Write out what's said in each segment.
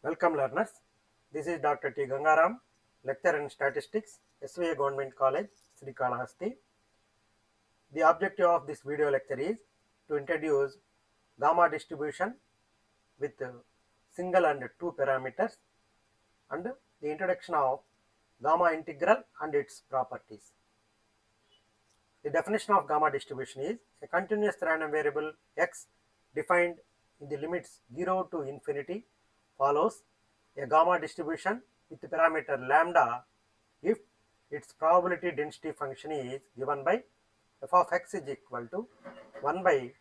Welcome learners. This is Dr. T. Gangaram, lecturer in statistics, SVA Government College, Srikalahasti. The objective of this video lecture is to introduce gamma distribution with single and two parameters and the introduction of gamma integral and its properties. The definition of gamma distribution is a continuous random variable x defined in the limits 0 to infinity follows a gamma distribution with the parameter lambda if its probability density function is given by f of x is equal to 1 by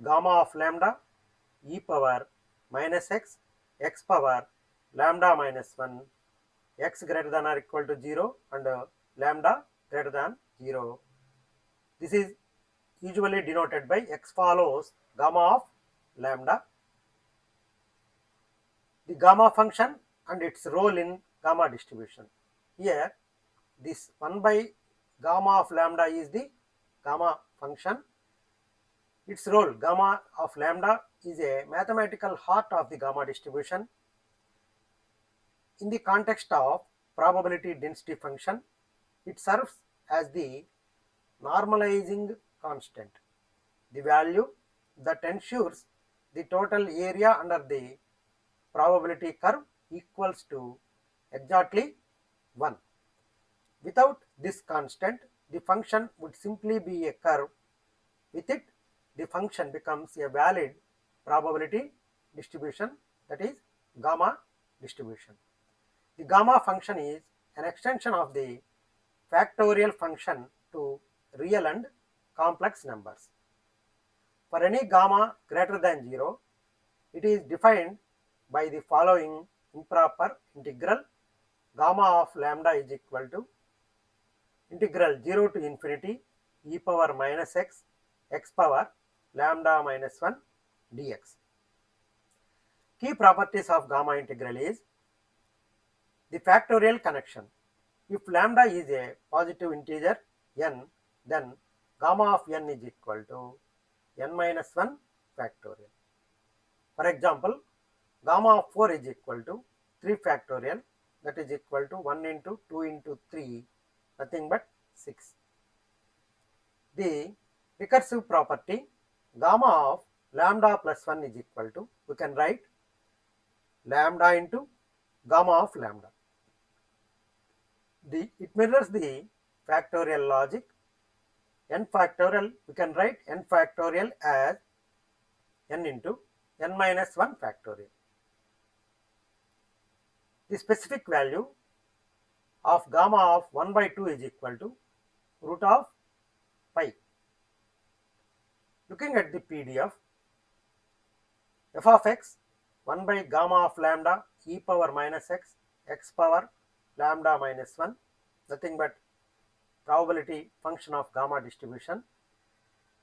gamma of lambda e power minus x, x power lambda minus 1, x greater than or equal to 0 and lambda greater than 0. This is usually denoted by x follows gamma of lambda. The gamma function and its role in gamma distribution. Here, this 1 by gamma of lambda is the gamma function. Its role, gamma of lambda, is a mathematical heart of the gamma distribution. In the context of probability density function, it serves as the normalizing constant, the value that ensures the total area under the probability curve equals to exactly 1. Without this constant, the function would simply be a curve. With it, the function becomes a valid probability distribution, that is gamma distribution. The gamma function is an extension of the factorial function to real and complex numbers. For any gamma greater than 0, it is defined by the following improper integral. Gamma of lambda is equal to integral 0 to infinity e power minus x, x power lambda minus 1 dx. Key properties of gamma integral is the factorial connection. If lambda is a positive integer n, then gamma of n is equal to n minus 1 factorial. For example, gamma of 4 is equal to 3 factorial, that is equal to 1 into 2 into 3, nothing but 6. The recursive property, gamma of lambda plus 1 is equal to, we can write lambda into gamma of lambda. It mirrors the factorial logic. N factorial, we can write n factorial as n into n minus 1 factorial. The specific value of gamma of 1 by 2 is equal to root of pi. Looking at the PDF, f of x 1 by gamma of lambda e power minus x, x power lambda minus 1, nothing but probability function of gamma distribution.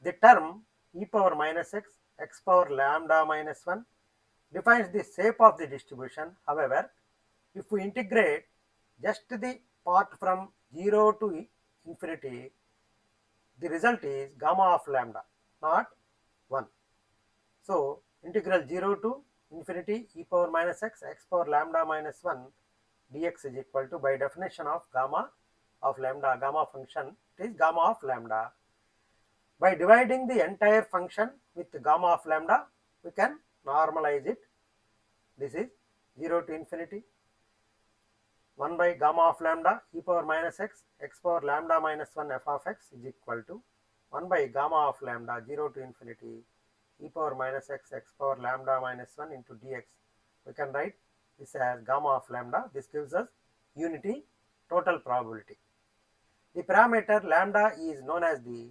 The term e power minus x, x power lambda minus 1 defines the shape of the distribution. However, if we integrate just the part from 0 to infinity, the result is gamma of lambda, not 1. So, integral 0 to infinity e power minus x, x power lambda minus 1 dx is equal to, by definition of gamma of lambda, gamma function, it is gamma of lambda. By dividing the entire function with gamma of lambda, we can normalize it. This is 0 to infinity 1 by gamma of lambda e power minus x, x power lambda minus 1 f of x is equal to 1 by gamma of lambda 0 to infinity e power minus x, x power lambda minus 1 into dx. We can write this as gamma of lambda. This gives us unity total probability. The parameter lambda is known as the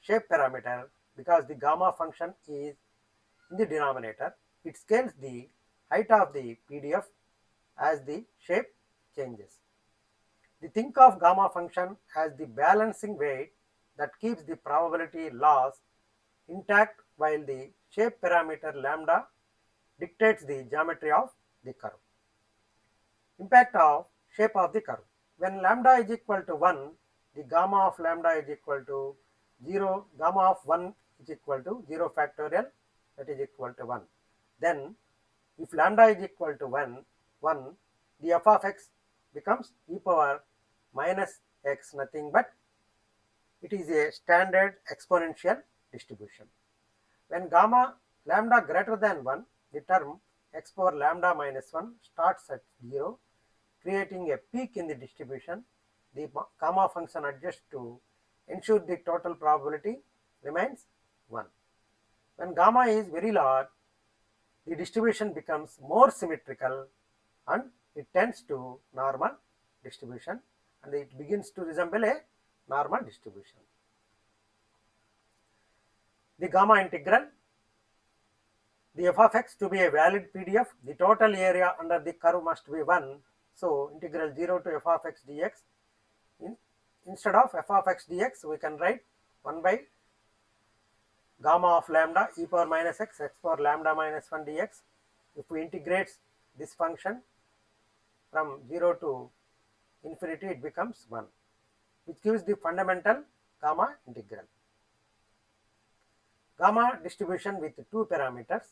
shape parameter because the gamma function is in the denominator. It scales the height of the PDF as the shape changes. Think of gamma function as the balancing weight that keeps the probability loss intact while the shape parameter lambda dictates the geometry of the curve. Impact of shape of the curve. When lambda is equal to 1, the gamma of lambda is equal to 0, gamma of 1 is equal to 0 factorial, that is equal to 1. Then if lambda is equal to 1, 1, the f of x becomes e power minus x, nothing but it is a standard exponential distribution. When gamma lambda greater than 1, the term x power lambda minus 1 starts at 0, creating a peak in the distribution. The gamma function adjusts to ensure the total probability remains 1. When gamma is very large, the distribution becomes more symmetrical and it tends to normal distribution, and it begins to resemble a normal distribution. The gamma integral, the f of x to be a valid PDF, the total area under the curve must be 1. So integral 0 to f of x dx, instead of f of x dx we can write 1 by gamma of lambda e power minus x, x power lambda minus 1 dx. If we integrate this function from 0 to infinity, it becomes 1, which gives the fundamental gamma integral. Gamma distribution with two parameters.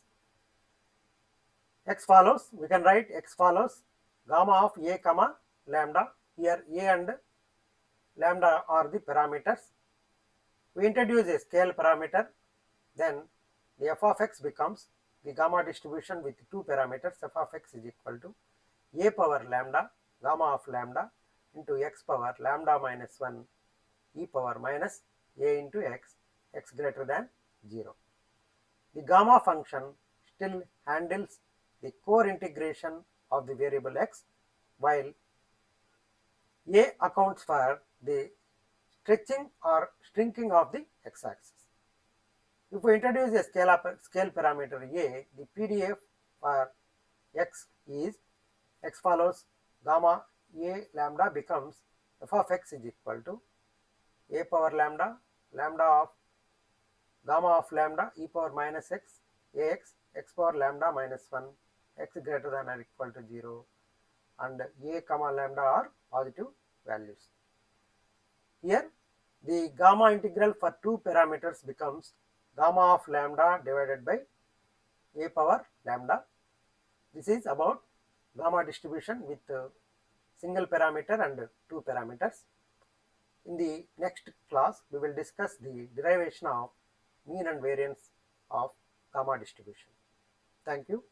X follows, we can write x follows gamma of a comma lambda. Here a and lambda are the parameters. We introduce a scale parameter, then the f of x becomes the gamma distribution with two parameters. F of x is equal to a power lambda gamma of lambda into x power lambda minus 1 e power minus a into x, x greater than 0. The gamma function still handles the core integration of the variable x, while a accounts for the stretching or shrinking of the x-axis. If we introduce a scale parameter a, the PDF for x is x follows gamma a lambda becomes f of x is equal to a power lambda lambda of gamma of lambda e power minus x ax x power lambda minus 1 x greater than or equal to 0, and a comma lambda are positive values. Here the gamma integral for two parameters becomes gamma of lambda divided by a power lambda. This is about gamma distribution with single parameter and two parameters. In the next class, we will discuss the derivation of mean and variance of gamma distribution. Thank you.